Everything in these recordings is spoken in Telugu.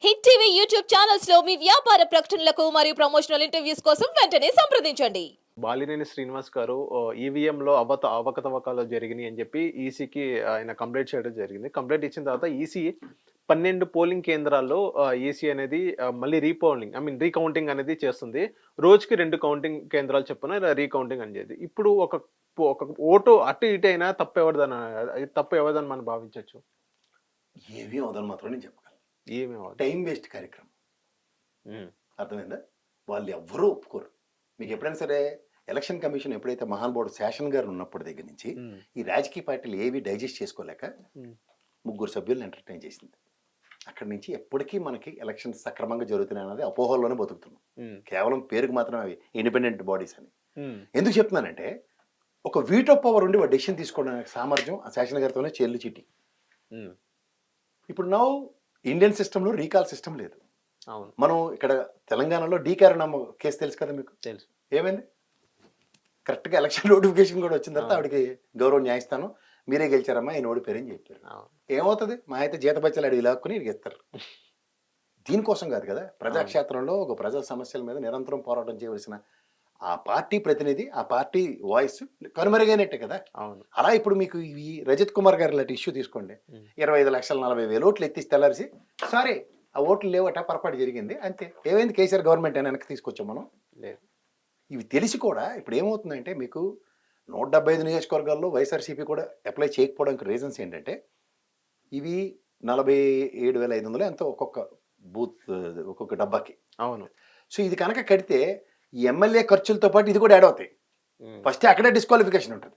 హిట్ టీవీ యూట్యూబ్ ఛానల్స్ లో మీ వ్యాపార ప్రకటనలకు మరియు ప్రమోషనల్ ఇంటర్వ్యూస్ కోసం వెంటనే సంప్రదించండి. బాలినేని శ్రీనివాస్ గారు ఈవీఎంలో అవకతవకలు జరిగినాయి అని చెప్పి ఈసీకి ఆయన కంప్లైంట్ చేయడం జరిగింది. కంప్లైంట్ ఇచ్చిన తర్వాత ఈసీ 12 పోలింగ్ కేంద్రాల్లో ఈసీ అనేది మళ్ళీ రీకౌంటింగ్ అనేది చేస్తుంది. రోజుకి 2 కౌంటింగ్ కేంద్రాలు చొప్పున ఇలా రీకౌంటింగ్ అనేది. ఇప్పుడు ఒక ఓటు అటు ఇటు అయినా తప్పు ఎవరిదని మనం భావించవచ్చు. ఏమీ అవదని మాత్రం నేను చెప్పగలను. ఏమీ అవ్వదు. టైం వేస్ట్ కార్యక్రమం. అర్థమైందా? వాళ్ళు ఎవ్వరూ ఒప్పుకోరు. మీకు ఎప్పుడైనా సరే ఎలక్షన్ కమిషన్ ఎప్పుడైతే మహానుభావుడు శాసన్ గారు ఉన్నప్పటి దగ్గర నుంచి ఈ రాజకీయ పార్టీలు ఏవి డైజెస్ట్ చేసుకోలేక 3 సభ్యులను ఎంటర్టైన్ చేసింది. అక్కడి నుంచి ఎప్పటికీ మనకి ఎలక్షన్స్ సక్రమంగా జరుగుతున్నాయి అన్నది అపోహల్లోనే బతుకుతున్నాం. కేవలం పేరుకు మాత్రమే అవి ఇండిపెండెంట్ బాడీస్ అని. ఎందుకు చెప్తున్నానంటే ఒక వీటో పవర్ ఉండి డెసిషన్ తీసుకోవడానికి సామర్థ్యం ఆ శాసన గారితోనే చెల్లు చిట్టి. ఇప్పుడు నౌ ఇండియన్ సిస్టంలో రీకాల్ సిస్టమ్ లేదు. మనం ఇక్కడ తెలంగాణలో డీకారణం కేసు తెలుసు కదా మీకు. తెలుసు. ఏమైంది? కరెక్ట్గా ఎలక్షన్ నోటిఫికేషన్ కూడా వచ్చిన తర్వాత ఆవిడకి గౌరవ న్యాయస్థానం మీరే గెలిచారమ్మా ఆయన ఓడిపోయారని చెప్పారు. ఏమవుతుంది? మా అయితే జీతబత్యాలు అడిగి లాక్కుని ఇస్తారు. దీనికోసం కాదు కదా, ప్రజాక్షేత్రంలో ఒక ప్రజా సమస్యల మీద నిరంతరం పోరాటం చేయవలసిన ఆ పార్టీ ప్రతినిధి, ఆ పార్టీ వాయిస్ కనుమరుగైనట్టే కదా. అలా ఇప్పుడు మీకు ఈ రజత్ కుమార్ గారి లాంటి ఇష్యూ తీసుకోండి. 25,40,000 ఓట్లు ఎత్తిసి తెల్లారిసి సారీ ఆ ఓట్లు లేవట, పొరపాటు జరిగింది అంతే. ఏమైంది? కేసీఆర్ గవర్నమెంట్ అని వెనక్కి తీసుకొచ్చాం మనం. లేదు. ఇవి తెలిసి కూడా ఇప్పుడు ఏమవుతుందంటే మీకు 175 నియోజకవర్గాల్లో వైఎస్ఆర్సీపీ కూడా అప్లై చేయకపోవడానికి రీజన్స్ ఏంటంటే ఇవి 47,500 ఎంతో ఒక్కొక్క బూత్ ఒక్కొక్క డబ్బాకి. అవును. సో ఇది కనుక కడితే ఈ ఎమ్మెల్యే ఖర్చులతో పాటు ఇది కూడా యాడ్ అవుతాయి. ఫస్ట్ అక్కడే డిస్క్వాలిఫికేషన్ ఉంటుంది.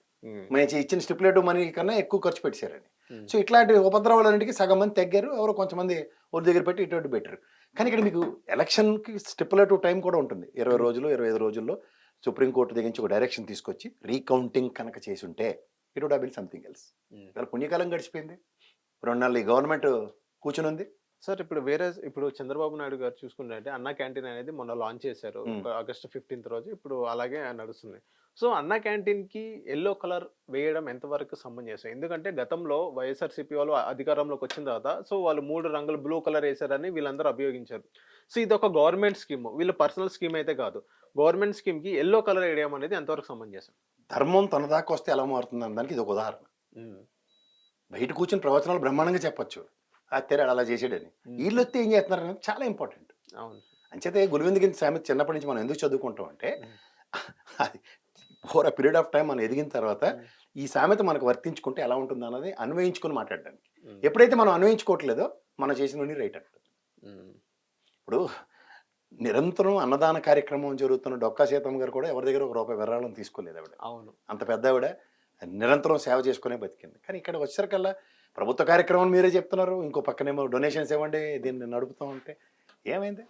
మేము ఇచ్చిన స్టిపులేటివ్ మనీ కన్నా ఎక్కువ ఖర్చు పెట్టారని. సో ఇట్లాంటి ఉపద్రవాలన్నింటికి సగం మంది తగ్గారు, ఎవరో కొంతమంది ఊరి దగ్గర పెట్టి ఇటువంటి పెట్టారు. కానీ ఇక్కడ మీకు ఎలక్షన్కి స్టిపులేటివ్ టైం కూడా ఉంటుంది. 20 రోజులు 25 రోజుల్లో సుప్రీంకోర్టు దగ్గర నుంచి ఒక డైరెక్షన్ తీసుకొచ్చి రీకౌంటింగ్ కనుక చేసి ఉంటే it would have been something else. ఇవాళ పుణ్యకాలం గడిచిపోయింది, 2 నెలలు ఈ గవర్నమెంట్ కూర్చుని ఉంది. సార్ ఇప్పుడు చంద్రబాబు నాయుడు గారు చూసుకుంటే అన్నా క్యాంటీన్ అనేది మొన్న లాంచ్ చేశారు ఆగస్టు 15th రోజు. ఇప్పుడు అలాగే నడుస్తుంది. సో అన్నా క్యాంటీన్ కి ఎల్లో కలర్ వేయడం ఎంతవరకు సమంజసం? ఎందుకంటే గతంలో వైఎస్ఆర్సీపీ వాళ్ళు అధికారంలోకి వచ్చిన తర్వాత సో వాళ్ళు 3 రంగులు బ్లూ కలర్ వేశారని వీళ్ళందరూ అభియోగించారు. సో ఇది ఒక గవర్నమెంట్ స్కీమ్, వీళ్ళ పర్సనల్ స్కీమ్ అయితే కాదు. గవర్నమెంట్ స్కీమ్ కి ఎల్లో కలర్ వేయడం అనేది ఎంతవరకు సమంజసం? ధర్మం తన దాకా వస్తే ఎలా మారుతుంది అనడానికి ఇది ఒక ఉదాహరణ. బయట కూర్చొని ప్రవచనాలు బ్రహ్మాండంగా చెప్పొచ్చు, తెరాడు అలా చేసాడని. వీళ్ళు వస్తే ఏం చేస్తున్నారు అనేది చాలా ఇంపార్టెంట్. అవును. అంచేతే గురువిందగిరి సామెత చిన్నప్పటి నుంచి మనం ఎందుకు చదువుకుంటాం అంటే అది ఓవర్ పీరియడ్ ఆఫ్ టైం మనం ఎదిగిన తర్వాత ఈ సామెత మనకు వర్తించుకుంటే ఎలా ఉంటుంది అన్నది అన్వయించుకుని మాట్లాడడానికి. ఎప్పుడైతే మనం అన్వయించుకోవట్లేదో మనం చేసినవన్నీ రైట్ అంటుంది. ఇప్పుడు నిరంతరం అన్నదాన కార్యక్రమం జరుగుతున్న డొక్కా సీతమ్మ గారు కూడా ఎవరి దగ్గర ₹1 విరాళం తీసుకోలేదు ఆవిడ. అవును. అంత పెద్ద ఆవిడ నిరంతరం సేవ చేసుకునే బతికింది. కానీ ఇక్కడ వచ్చేసరికల్లా ప్రభుత్వ కార్యక్రమం మీరే చెప్తున్నారు, ఇంకో పక్కనేమో డొనేషన్స్ ఇవ్వండి దీన్ని నడుపుతాం అంటే ఏమైంది?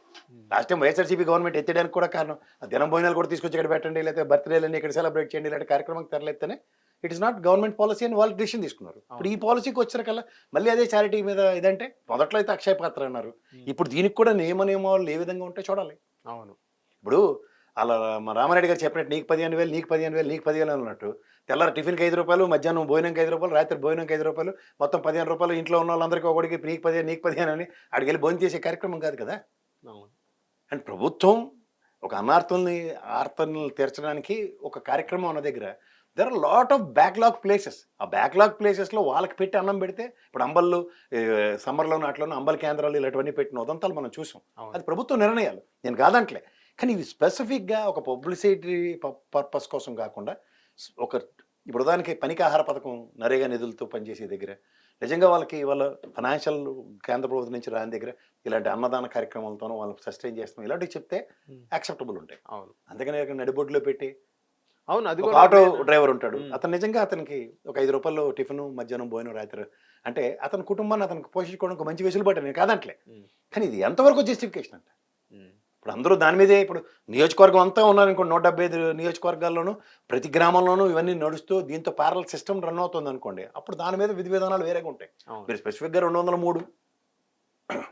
లాస్ట్ టైం వైఎస్ఆర్సీపీ గవర్నమెంట్ ఎత్తడానికి కూడా కారణం దినం భోజనాలు కూడా తీసుకొచ్చి ఇక్కడ పెట్టండి, లేకపోతే బర్త్డేలన్నీ ఇక్కడ సెలబ్రేట్ చేయండి, ఇలాంటి కార్యక్రమం తెరలేస్తేనే it is not government policy అని వాళ్ళు డిసిషన్ తీసుకున్నారు. ఇప్పుడు ఈ పాలసీకి వచ్చారకల్లా మళ్ళీ అదే చారిటీ మీద ఇదంటే మొదట్లో అయితే అక్షయ పాత్ర అన్నారు, ఇప్పుడు దీనికి కూడా నియమాలు ఏ విధంగా ఉంటే చూడాలి. అవును. ఇప్పుడు అలా మా రామారెడ్డి గారు చెప్పినట్టు నీకు 15,000 నీకు 15,000 నీకు 10,000 అన్నట్టు తెల్లారి టిఫిన్కి ₹5, మధ్యాహ్నం భోజనంకి ₹5, రాత్రి భోజనంకి ₹5, మొత్తం ₹15 ఇంట్లో ఉన్న వాళ్ళందరికీ ఒకటికి నీకు 15 అని అడిగి వెళ్ళి భోజనం చేసే కార్యక్రమం కాదు కదా. అండ్ ప్రభుత్వం ఒక ఆర్తల్ని తీర్చడానికి ఒక కార్యక్రమం అన్న దగ్గర there are lot of backlog places. ఆ బ్యాక్లాగ్ ప్లేసెస్లో వాళ్ళకి పెట్టి అన్నం పెడితే ఇప్పుడు అంబళ్ళు సమ్మర్లోనూ అట్లోనూ అంబల్ కేంద్రాలు ఇలాంటివన్నీ పెట్టిన ఉదంతాలు మనం చూసాం. అది ప్రభుత్వ నిర్ణయాలు, నేను కాదంటలే. కానీ ఇవి స్పెసిఫిక్గా ఒక పబ్లిసిటీ పర్పస్ కోసం కాకుండా ఒక ఇప్పుడు దానికి పనికి ఆహార పథకం నరేగా నిధులతో పనిచేసే దగ్గర నిజంగా వాళ్ళకి వాళ్ళ ఫైనాన్షియల్ కేంద్ర ప్రభుత్వం నుంచి రాని దగ్గర ఇలాంటి అన్నదాన కార్యక్రమాలతోనూ వాళ్ళకి సస్టైన్ చేస్తాం ఇలాంటివి చెప్తే యాక్సెప్టబుల్ ఉంటాయి. అవును. అందుకని నడిబొడ్లో పెట్టి అవును అది ఆటో డ్రైవర్ ఉంటాడు, అతను నిజంగా అతనికి ఒక ₹5 టిఫిన్ మధ్యాహ్నం భోజనం రాత్రి అంటే అతని కుటుంబాన్ని అతనికి పోషించుకోవడానికి మంచి వెసులుబాటు నేను కాదంటలే. కానీ ఇది ఎంతవరకు జస్టిఫికేషన్ అంటే ఇప్పుడు అందరూ దాని మీదే ఇప్పుడు నియోజకవర్గం అంతా ఉన్నారనుకోండి, 175 నియోజకవర్గాల్లోనూ ప్రతి గ్రామంలోనూ ఇవన్నీ నడుస్తూ దీంతో ప్యారలల్ సిస్టమ్ రన్ అవుతుంది అనుకోండి, అప్పుడు దాని మీద విధి విధానాలు వేరేగా ఉంటాయి. మీరు స్పెసిఫిక్గా 203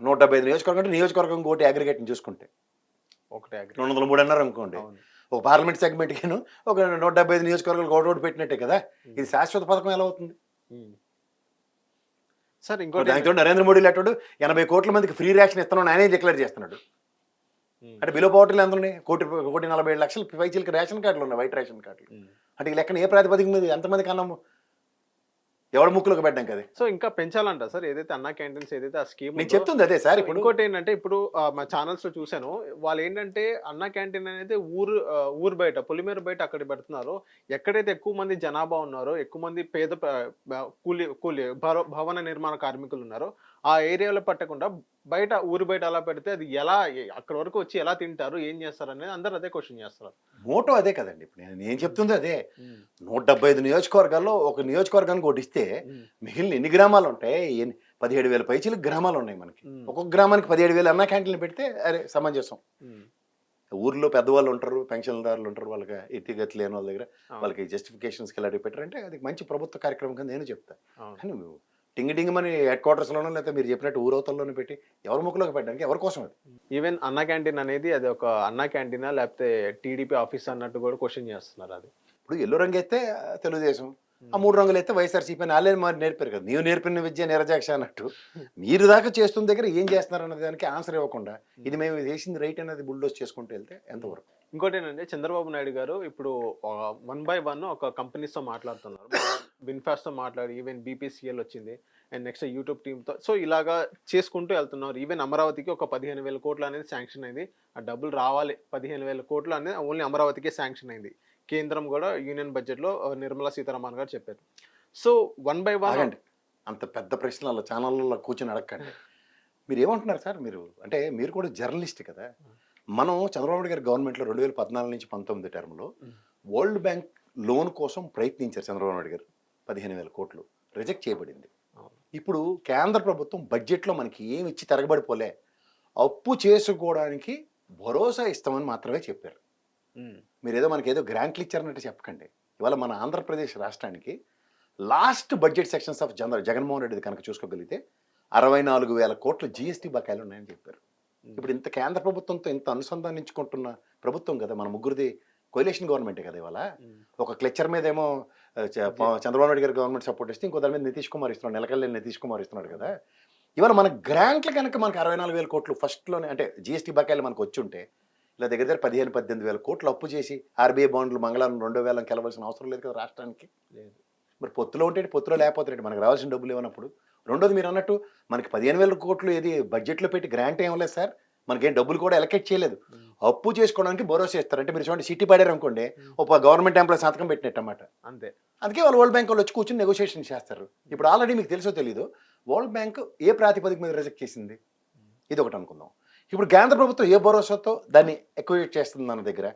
175 నియోజకవర్గం అంటే నియోజకవర్గం ఒకటి అగ్రిగేట్ని చూసుకుంటే 203 అన్నారు అనుకోండి, ఒక పార్లమెంట్ సెగ్మెంట్కిను ఒక 175 నియోజకవర్గాలు ఓటు పెట్టినట్టే కదా. ఇది శాశ్వత పథకం ఎలా అవుతుంది? సార్ ఇంకోటి దానితో నరేంద్ర మోడీ లేటాడు 80 కోట్ల మందికి ఫ్రీ రేషన్ ఇస్తున్నాడు ఆయనే డిక్లేర్ చేస్తున్నాడు. అంటే బిలో పవర్టీలు ఎంత ఉన్నాయి? 1,47,00,000 పైచీలకి రేషన్ కార్డులు ఉన్నాయి, వైట్ రేషన్ కార్డులు. అంటే ఈ లెక్కన ఏ ప్రాతిపదిక మీద ఎంతమందికి అన్నాము? ఎవడ ముక్కులకు పెట్టాం కదా. సో ఇంకా పెంచాలంట సార్ ఏదైతే అన్నా క్యాంటీన్స్ ఏదైతే ఆ స్కీమ్ నేను చెప్తుంది అదే సార్. ఇప్పుడు ఇంకోటి ఏంటంటే ఇప్పుడు మా ఛానల్స్ లో చూసాను, వాళ్ళు ఏంటంటే అన్నా క్యాంటీన్ అనేది ఊరు బయట పొలిమేర బయట అక్కడ పెడుతున్నారు. ఎక్కడైతే ఎక్కువ మంది జనాభా ఉన్నారో, ఎక్కువ మంది పేద కూలి భవన నిర్మాణ కార్మికులు ఉన్నారో ఆ ఏరియాలో పెట్టకుండా బయట ఊరు బయట అలా పెడితే అది ఎలా అక్కడ వరకు వచ్చి ఎలా తింటారు, ఏం చేస్తారు అనేది అందరు అదే క్వశ్చన్ చేస్తారు. మోటో అదే కదండి. ఇప్పుడు నేను చెప్తుంది అదే. 175 నియోజకవర్గాల్లో ఒక నియోజకవర్గానికి ఒకటి ఇస్తే మిగిలిన ఎన్ని గ్రామాలు ఉంటాయి? 17,000 పైచీలకు గ్రామాలు ఉన్నాయి మనకి. ఒక్కొక్క గ్రామానికి 17,000 అన్నా క్యాంటీన్లు పెడితే అరే సమంజసం. ఊర్లో పెద్దవాళ్ళు ఉంటారు, పెన్షన్దారులు ఉంటారు, వాళ్ళకి ఎత్తిగతి లేని వాళ్ళ దగ్గర వాళ్ళకి జస్టిఫికేషన్స్కి ఇలాంటివి పెట్టారంటే అది మంచి ప్రభుత్వ కార్యక్రమం కింద నేను చెప్తాను. కానీ టింగ్ మని హెడ్ క్వార్టర్స్లోనో లేకపోతే మీరు చెప్పినట్టు ఊరవతల్లోనే పెట్టి ఎవరి ముక్కులోకి పెట్టడానికి ఎవరి కోసం అది? ఈవెన్ అన్నా క్యాంటీన్ అనేది అది ఒక అన్నా క్యాంటీనా లేకపోతే టీడీపీ ఆఫీస్ అన్నట్టు కూడా క్వశ్చన్ చేస్తున్నారు. అది ఇప్పుడు ఎల్లో రంగు అయితే తెలుగుదేశం, ఆ 3 రంగులు అయితే వైఎస్ఆర్సీపీ అని వాళ్ళే మరి నేర్పారు కదా. నీవు నేర్పిన విద్య నిరజాక్ష అన్నట్టు మీరు దాకా చేస్తున్న దగ్గర ఏం చేస్తున్నారు అన్న దానికి ఆన్సర్ ఇవ్వకుండా ఇది మేము చేసింది రైట్ అనేది బుల్డోస్ చేసుకుంటూ వెళ్తే ఎంతవరకు? ఇంకోటి ఏంటంటే చంద్రబాబు నాయుడు గారు ఇప్పుడు 1 by 1 ఒక కంపెనీస్తో మాట్లాడుతున్నారు. విన్ఫాస్ట్తో మాట్లాడి ఈవెన్ బీపీసీఎల్ వచ్చింది అండ్ నెక్స్ట్ యూట్యూబ్ టీమ్తో. సో ఇలాగా చేసుకుంటూ వెళ్తున్నారు. ఈవెన్ అమరావతికి ఒక 15,000 కోట్లు అనేది శాంక్షన్ అయింది. ఆ డబ్బులు రావాలి 15,000 కోట్లు అనేది ఓన్లీ అమరావతికే శాంక్షన్ అయింది. కేంద్రం కూడా యూనియన్ బడ్జెట్లో నిర్మలా సీతారామన్ గారు చెప్పారు. సో 1 by 1 అంత పెద్ద ప్రశ్నలు ఛానళ్ళలో కూర్చొని అడగండి. మీరు ఏమంటున్నారు సార్? మీరు అంటే మీరు కూడా జర్నలిస్ట్ కదా. మనం చంద్రబాబు నాయుడు గారి గవర్నమెంట్లో 2014 నుంచి 19 టర్మ్లో వరల్డ్ బ్యాంక్ లోన్ కోసం ప్రయత్నించారు చంద్రబాబు నాయుడు గారు. 15,000 కోట్లు రిజెక్ట్ చేయబడింది. ఇప్పుడు కేంద్ర ప్రభుత్వం బడ్జెట్లో మనకి ఏమి ఇచ్చి తిరగబడిపోలే, అప్పు చేసుకోవడానికి భరోసా ఇస్తామని మాత్రమే చెప్పారు. మీరేదో మనకి ఏదో గ్రాంట్లు ఇచ్చారన్నట్టు చెప్పకండి. ఇవాళ మన ఆంధ్రప్రదేశ్ రాష్ట్రానికి last budget sections of Jaganmohan Reddy కనుక చూసుకోగలిగితే 64,000 కోట్ల జీఎస్టీ బకాయిలు ఉన్నాయని చెప్పారు. ఇప్పుడు ఇంత కేంద్ర ప్రభుత్వంతో ఇంత అనుసంధానించుకుంటున్న ప్రభుత్వం కదా మన ముగ్గురిది కోయిలేషన్ గవర్నమెంటే కదా. ఇవాళ ఒక క్లెచర్ మీద ఏమో చంద్రబాబు నాయుడు గారి గవర్నమెంట్ సపోర్ట్ ఇస్తే ఇంకో దాని మీద నితీష్ కుమార్ ఇస్తున్నాడు, నెలకల్లి నితీష్ కుమార్ ఇస్తున్నాడు కదా. ఇవాళ మన గ్రాంట్లు కనుక మనకు 64,000 కోట్లు ఫస్ట్లోనే అంటే జీఎస్టీ బకాయిలు మనకు వచ్చి ఉంటే ఇలా దగ్గర 15,000-18,000 కోట్లు అప్పు చేసి ఆర్బీఐ బాండ్లు మంగళవారం 2,000 కెలవలసిన అవసరం లేదు కదా రాష్ట్రానికి. మరి పొత్తులో ఉంటే పొత్తులో లేకపోతే మనకు రావాల్సిన డబ్బులు ఇవ్వనప్పుడు. రెండోది మీరు అన్నట్టు మనకి 15,000 కోట్లు ఏది బడ్జెట్లో పెట్టి గ్రాంట్ ఏం లేదు సార్. మనకేం డబ్బులు కూడా ఎలకేట్ చేయలేదు. అప్పు చేసుకోవడానికి భరోసా ఇస్తారు. అంటే మీరు చూడండి సిటీ పడారు అనుకోండి, ఒక గవర్నమెంట్ ఎంప్లాయీ సంతకం పెట్టినట్టు అన్నమాట. అంతే. అందుకే వాళ్ళు వరల్డ్ బ్యాంక్ వాళ్ళు వచ్చి కూర్చొని నెగోషియేషన్ చేస్తారు. ఇప్పుడు ఆల్రెడీ మీకు తెలుసో తెలీదు వరల్డ్ బ్యాంక్ ఏ ప్రాతిపదిక మీద రిజెక్ట్ చేసింది, ఇది ఒకటి అనుకుందాం. ఇప్పుడు కేంద్ర ప్రభుత్వం ఏ భరోసాతో దాన్ని ఎక్వివేట్ చేస్తుంది అన్న దగ్గర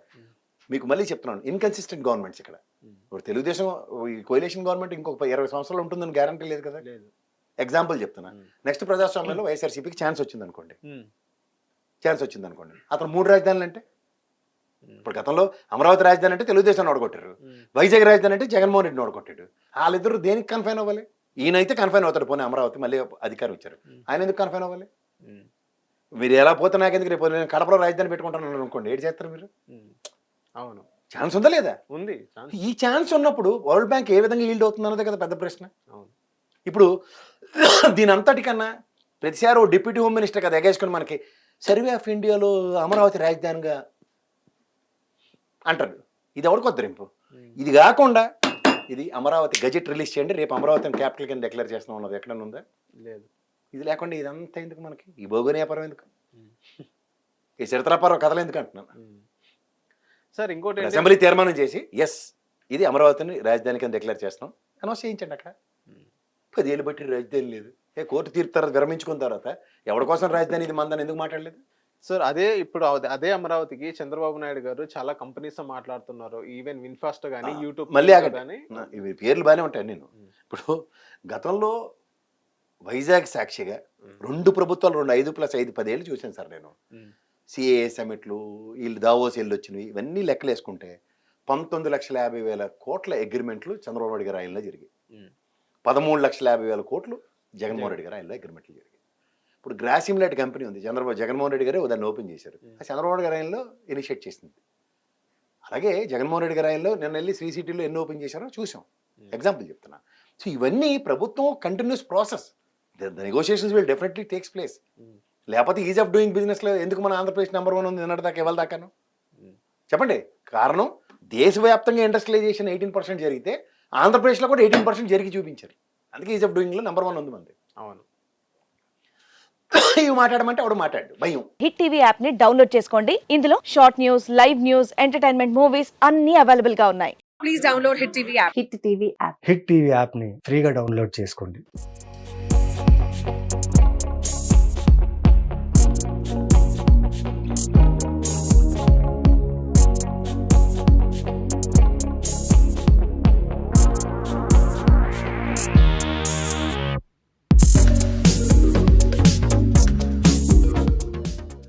మీకు మళ్ళీ చెప్తున్నాను, ఇన్కన్సిస్టెంట్ గవర్నమెంట్స్ ఇక్కడ. ఇప్పుడు తెలుగుదేశం ఈ కోయిలేషన్ గవర్నమెంట్ ఇంకొక 20 సంవత్సరాలు ఉంటుందని గ్యారంటీ లేదు కదా. ఎగ్జాంపుల్ చెప్తున్నా, నెక్స్ట్ ప్రజాస్వామ్యంలో వైఎస్ఆర్సీపీకి ఛాన్స్ వచ్చింది అనుకోండి, అతను 3 రాజధానులు అంటే ఇప్పుడు గతంలో అమరావతి రాజధాని అంటే తెలుగుదేశాన్ని ఓడగొట్టారు, వైజాగ్ రాజధాని అంటే జగన్మోహన్ రెడ్డిని ఓడగొట్టాడు. వాళ్ళిద్దరు దేనికి కన్ఫైన్ అవ్వాలి? ఈయనైతే కన్ఫైన్ అవుతాడు, పోనీ అమరావతి మళ్ళీ అధికారం ఇచ్చారు, ఆయన ఎందుకు కన్ఫైన్ అవ్వాలి? మీరు ఎలా పోతే నాకెందుకు, రేపు నేను కడపలో రాజధాని పెట్టుకుంటాను అనుకోండి, ఏడు చేస్తారు మీరు? అవును, ఛాన్స్ ఉందా లేదా? ఉంది. ఈ ఛాన్స్ ఉన్నప్పుడు వరల్డ్ బ్యాంక్ ఏ విధంగా ఈల్డ్ అవుతుంది అన్నదే కదా పెద్ద ప్రశ్న. ఇప్పుడు దీని అంతటికన్నా ప్రతిసారి ఓ డిప్యూటీ హోమ్ మినిస్టర్ కదా ఎగేసుకుని మనకి సర్వే ఆఫ్ ఇండియాలో అమరావతి రాజధానిగా అంటారు. ఇది ఎవరికి వద్దరింపు. ఇది కాకుండా ఇది అమరావతి గజెట్ రిలీజ్ చేయండి, రేపు అమరావతిని క్యాపిటల్ కింద డిక్లేర్ చేస్తున్నాం ఉన్నది ఎక్కడన్నా ఉందా? లేదు. ఇది లేకుండా ఇదంతా ఎందుకు మనకి? ఈ భౌగోళీయపరం ఎందుకు? ఈ చరిత్రపరం కథలు ఎందుకు అంటున్నాను సార్. ఇంకోటి అసెంబ్లీ తీర్మానం చేసి ఎస్ ఇది అమరావతిని రాజధాని కింద డిక్లేర్ చేస్తున్నాం అనౌన్స్ చేయించండి. అక్కడ 10 ఏళ్ళు బట్టి రాజధాని లేదు, కోర్టు తీర్పు తర్వాత విరమించుకున్న తర్వాత ఎవరి కోసం రాజధాని ఇది మందని ఎందుకు మాట్లాడలేదు సార్? అదే ఇప్పుడు అదే అమరావతికి చంద్రబాబు నాయుడు గారు చాలా కంపెనీస్ మాట్లాడుతున్నారు, ఈవెన్ విన్ఫాస్ట్ కానీ యూట్యూబ్ మళ్ళీ ఇవి పేర్లు బాగానే ఉంటాయి. నేను ఇప్పుడు గతంలో వైజాగ్ సాక్షిగా 2 ప్రభుత్వాలు 5+5 10 ఏళ్ళు చూశాను సార్ నేను. సిఏఏ సమిట్లు, వీళ్ళు దావోస్ వెళ్ళి వచ్చినవి ఇవన్నీ లెక్కలు వేసుకుంటే 19,50,000 కోట్ల అగ్రిమెంట్లు చంద్రబాబు నాయుడు గారి ఆయనలో జరిగాయి. 13,50,000 కోట్లు జగన్మోహన్ రెడ్డి గారు ఆయనలో అగ్రిమెంట్లు జరిగాయి. ఇప్పుడు గ్రాసిమ్లెట్ కంపెనీ ఉంది, జగన్మోహన్ రెడ్డి గారే దాన్ని ఓపెన్ చేశారు, చంద్రబాబు గారి ఆయనలో ఇనిషియేట్ చేసింది. అలాగే జగన్మోహన్ రెడ్డి గారి ఆయనలో నిన్న వెళ్ళి శ్రీ సిటీలో ఎన్ని ఓపెన్ చేశారో చూసాం, ఎగ్జాంపుల్ చెప్తున్నా. సో ఇవన్నీ ప్రభుత్వం continuous process. The negotiations will definitely takes place. లేకపోతే ఈజ్ ఆఫ్ డూయింగ్ బిజినెస్లో ఎందుకు మన ఆంధ్రప్రదేశ్ నెంబర్ 1 ఉంది నిన్నటి దాకా ఇవాళ దాకాను? చెప్పండి. కారణం దేశవ్యాప్తంగా ఇండస్ట్రియలైజేషన్ 18% జరిగితే ఆంధ్రప్రదేశ్లో కూడా 18% జరిగి చూపించారు. అందుకే ఈజ్ ఆఫ్ డూయింగ్లో నెంబర్ 1 ఉంది మంది. అవును. ఇవి మాట్లాడమంటే ఆవిడ మాట్లాడు భయం. హిట్ టీవీ యాప్ ని డౌన్లోడ్ చేసుకోండి. ఇందులో short news, live news, entertainment movies అన్ని అవైలబుల్ గా ఉన్నాయి. Please download Hit TV app. Hit TV app. Hit TV యాప్ని ఫ్రీగా డౌన్లోడ్ చేసుకోండి.